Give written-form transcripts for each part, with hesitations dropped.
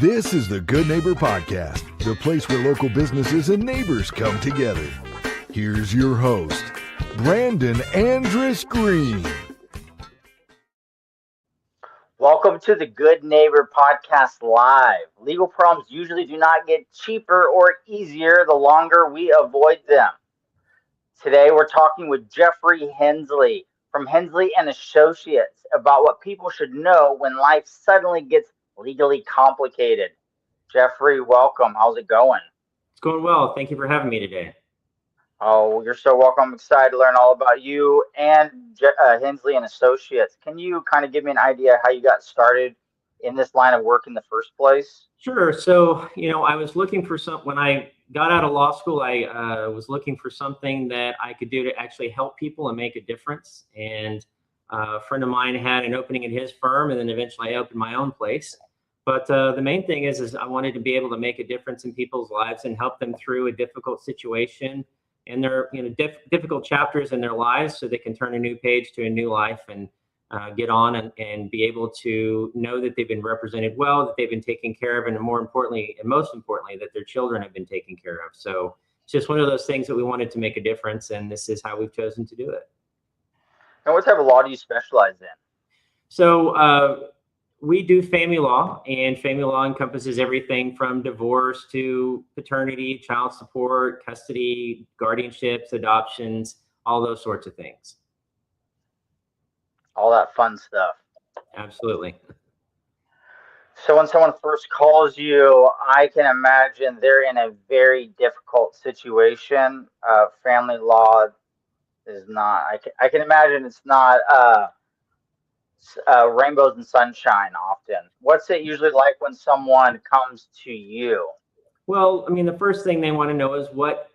This is the Good Neighbor Podcast, the place where local businesses and neighbors come together. Here's your host, Brandon Andrus Green. Welcome to the Good Neighbor Podcast Live. Legal problems usually do not get cheaper or easier the longer we avoid them. Today we're talking with Jeffrey Hensley from Hensley and Associates about what people should know when life suddenly gets legally complicated. Jeffrey, welcome. How's it going? It's going well. Thank you for having me today. Oh, you're so welcome. I'm excited to learn all about you and Hensley and Associates. Can you kind of give me an idea how you got started in this line of work in the first place? Sure. So, I was looking for when I got out of law school, I was looking for something that I could do to actually help people and make a difference. And a friend of mine had an opening in his firm, and then eventually I opened my own place. But the main thing is I wanted to be able to make a difference in people's lives and help them through a difficult situation and their difficult chapters in their lives, so they can turn a new page to a new life and get on and be able to know that they've been represented well, that they've been taken care of, and most importantly, that their children have been taken care of. So it's just one of those things that we wanted to make a difference, and this is how we've chosen to do it. And what type of law do you specialize in? So we do family law, and family law encompasses everything from divorce to paternity, child support, custody, guardianships, adoptions, all those sorts of things. All that fun stuff. Absolutely. So when someone first calls you, I can imagine they're in a very difficult situation. Family law is not, I can imagine it's not rainbows and sunshine often. What's it usually like when someone comes to you? Well, the first thing they want to know is what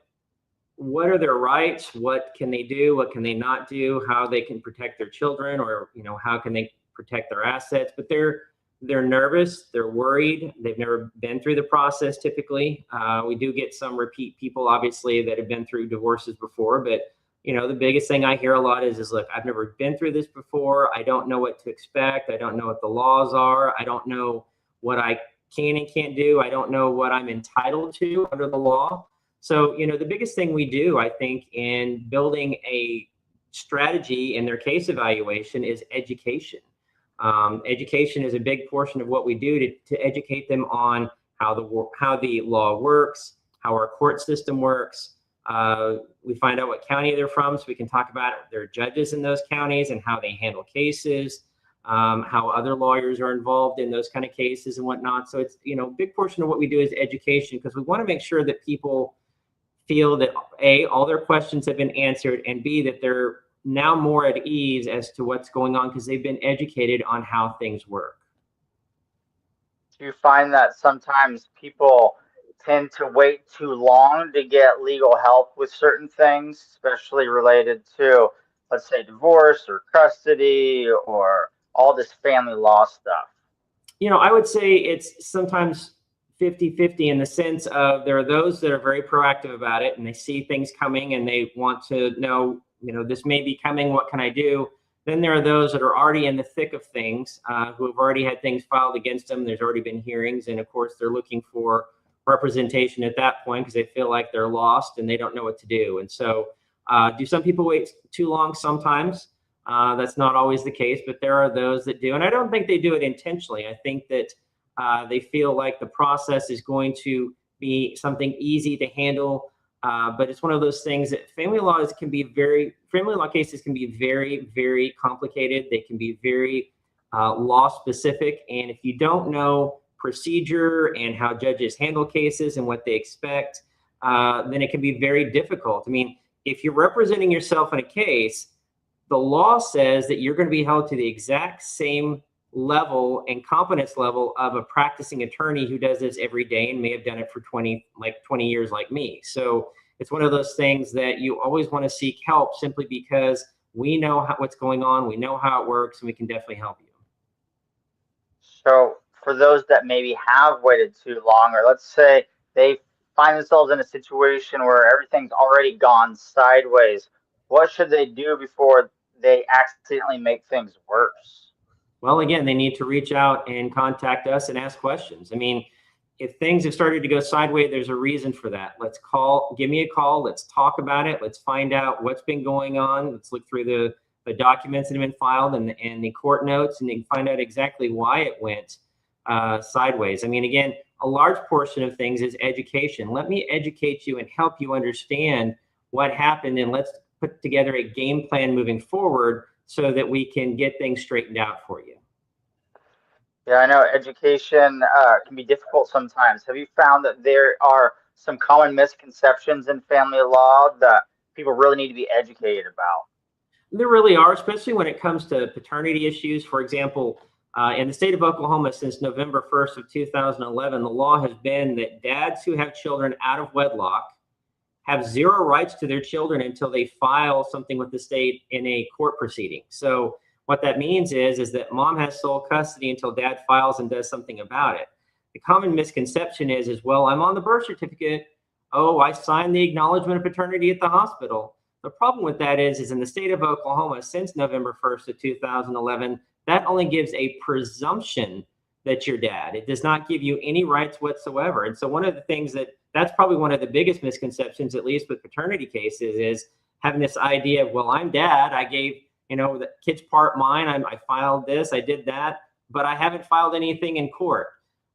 are their rights? What can they do? What can they not do? How they can protect their children, or how can they protect their assets? But they're nervous. They're worried. They've never been through the process. Typically, we do get some repeat people, obviously, that have been through divorces before. But the biggest thing I hear a lot is look, I've never been through this before. I don't know what to expect. I don't know what the laws are. I don't know what I can and can't do. I don't know what I'm entitled to under the law. So, the biggest thing we do, I think, in building a strategy in their case evaluation is education. Education is a big portion of what we do to educate them on how the law works, how our court system works. We find out what county they're from, so we can talk about their judges in those counties and how they handle cases, how other lawyers are involved in those kind of cases and whatnot. So it's, a big portion of what we do is education, because we want to make sure that people feel that A, all their questions have been answered, and B, that they're now more at ease as to what's going on because they've been educated on how things work. Do you find that sometimes people tend to wait too long to get legal help with certain things, especially related to, let's say, divorce or custody or all this family law stuff? I would say it's sometimes 50-50 in the sense of there are those that are very proactive about it, and they see things coming and they want to know, this may be coming, what can I do? Then there are those that are already in the thick of things, who have already had things filed against them. There's already been hearings, and of course they're looking for representation at that point because they feel like they're lost and they don't know what to do. And so do some people wait too long? Sometimes. That's not always the case, but there are those that do. And I don't think they do it intentionally. I think that they feel like the process is going to be something easy to handle. But it's one of those things that family law cases can be very, very complicated. They can be very law specific. And if you don't know procedure and how judges handle cases and what they expect, then it can be very difficult. If you're representing yourself in a case, the law says that you're going to be held to the exact same level and competence level of a practicing attorney who does this every day and may have done it for 20 years like me. So it's one of those things that you always want to seek help, simply because we know what's going on, we know how it works, and we can definitely help you. So for those that maybe have waited too long, or let's say they find themselves in a situation where everything's already gone sideways, what should they do before they accidentally make things worse? Well, again, they need to reach out and contact us and ask questions. I mean, if things have started to go sideways, there's a reason for that. Give me a call. Let's talk about it. Let's find out what's been going on. Let's look through the documents that have been filed and the court notes, and then find out exactly why it went sideways. I mean, again, a large portion of things is education. Let me educate you and help you understand what happened, and let's put together a game plan moving forward so that we can get things straightened out for you. Yeah, I know education can be difficult sometimes. Have you found that there are some common misconceptions in family law that people really need to be educated about? There really are, especially when it comes to paternity issues. For example, in the state of Oklahoma, since November 1st of 2011, the law has been that dads who have children out of wedlock have zero rights to their children until they file something with the state in a court proceeding. So what that means is that mom has sole custody until dad files and does something about it. The common misconception is, well, I'm on the birth certificate. Oh, I signed the acknowledgement of paternity at the hospital. The problem with that is in the state of Oklahoma, since November 1st of 2011, that only gives a presumption that you're dad. It does not give you any rights whatsoever. And so one of the things that's probably one of the biggest misconceptions, at least with paternity cases, is having this idea of, well, I'm dad. I gave, the kid's part mine. I filed this, I did that, but I haven't filed anything in court.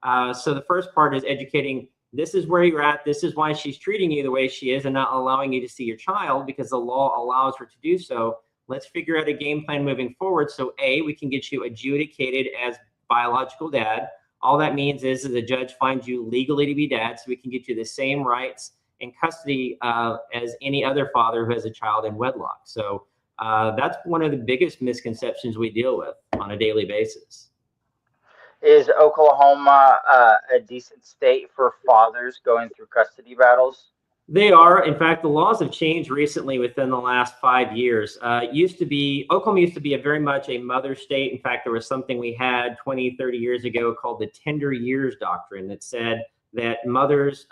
So the first part is educating. This is where you're at. This is why she's treating you the way she is and not allowing you to see your child, because the law allows her to do so. Let's figure out a game plan moving forward. So we can get you adjudicated as biological dad. All that means is the judge finds you legally to be dad, so we can get you the same rights and custody as any other father who has a child in wedlock. So that's one of the biggest misconceptions we deal with on a daily basis. Is Oklahoma a decent state for fathers going through custody battles? They are. In fact, the laws have changed recently within the last 5 years. Oklahoma used to be very much a mother state. In fact, there was something we had 20, 30 years ago called the tender years doctrine that said that mothers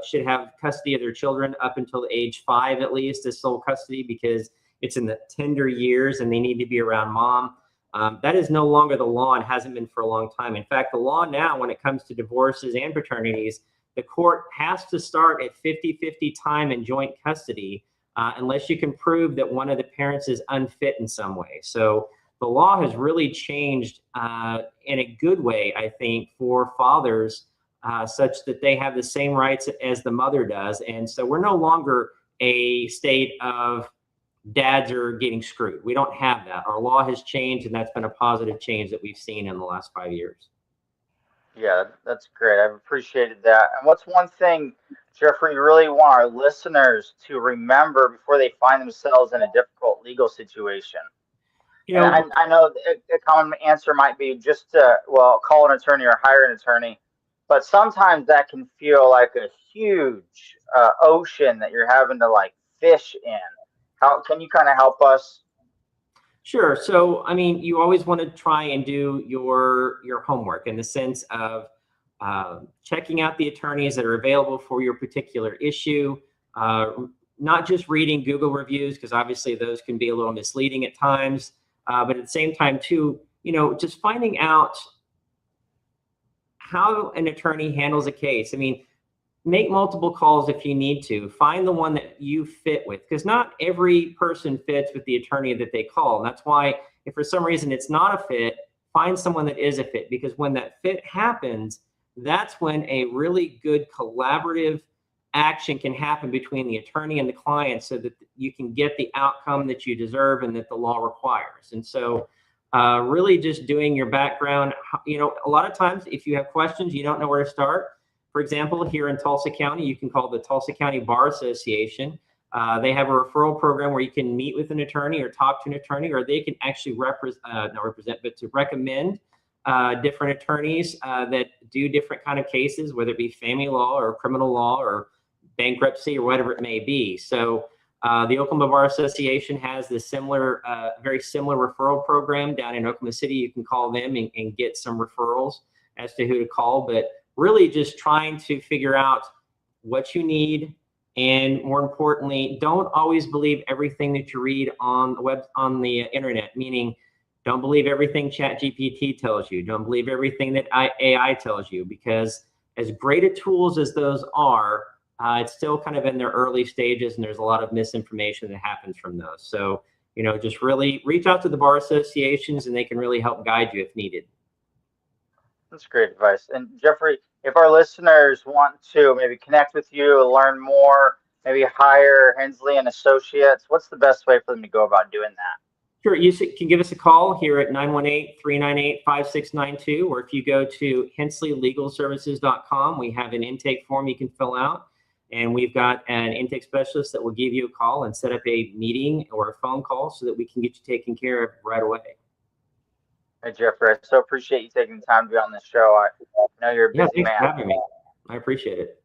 should have custody of their children up until age 5, at least, as sole custody, because it's in the tender years and they need to be around mom. That is no longer the law and hasn't been for a long time. In fact, the law now, when it comes to divorces and paternities, the court has to start at 50-50 time in joint custody unless you can prove that one of the parents is unfit in some way. So the law has really changed in a good way, I think, for fathers such that they have the same rights as the mother does. And so we're no longer a state of dads are getting screwed. We don't have that. Our law has changed, and that's been a positive change that we've seen in the last 5 years. Yeah, that's great. I've appreciated that. And what's one thing, Jeffrey, you really want our listeners to remember before they find themselves in a difficult legal situation? And I know a common answer might be just to, call an attorney or hire an attorney, but sometimes that can feel like a huge ocean that you're having to fish in. How can you kind of help us? Sure. So, I mean, you always want to try and do your homework in the sense of checking out the attorneys that are available for your particular issue, not just reading Google reviews, because obviously those can be a little misleading at times, but at the same time too, just finding out how an attorney handles a case. I mean, make multiple calls if you need to. Find the one that you fit with, because not every person fits with the attorney that they call. And that's why, if for some reason it's not a fit, find someone that is a fit, because when that fit happens, that's when a really good collaborative action can happen between the attorney and the client so that you can get the outcome that you deserve and that the law requires. And so really just doing your background, a lot of times if you have questions, you don't know where to start. For example, here in Tulsa County, you can call the Tulsa County Bar Association. They have a referral program where you can meet with an attorney or talk to an attorney, or they can actually to recommend different attorneys that do different kind of cases, whether it be family law or criminal law or bankruptcy or whatever it may be. So the Oklahoma Bar Association has this very similar referral program down in Oklahoma City. You can call them and get some referrals as to who to call, but really just trying to figure out what you need. And more importantly, don't always believe everything that you read on the internet, meaning Don't believe everything ChatGPT tells you. Don't believe everything that AI tells you, because as great a tools as those are, it's still kind of in their early stages, and there's a lot of misinformation that happens from those. So, just really reach out to the bar associations, and they can really help guide you if needed. That's great advice. And Jeffrey, if our listeners want to maybe connect with you, learn more, maybe hire Hensley and Associates, what's the best way for them to go about doing that? Sure. You can give us a call here at 918-398-5692, or if you go to hensleylegalservices.com, we have an intake form you can fill out, and we've got an intake specialist that will give you a call and set up a meeting or a phone call so that we can get you taken care of right away. Hey, Jeffrey, I so appreciate you taking the time to be on this show. I know you're a busy thanks man. for having me. I appreciate it.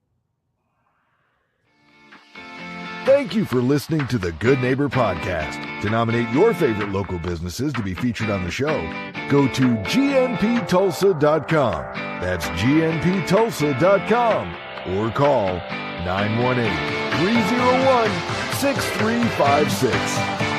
Thank you for listening to the Good Neighbor Podcast. To nominate your favorite local businesses to be featured on the show, go to gnptulsa.com. That's gnptulsa.com, or call 918-301-6356.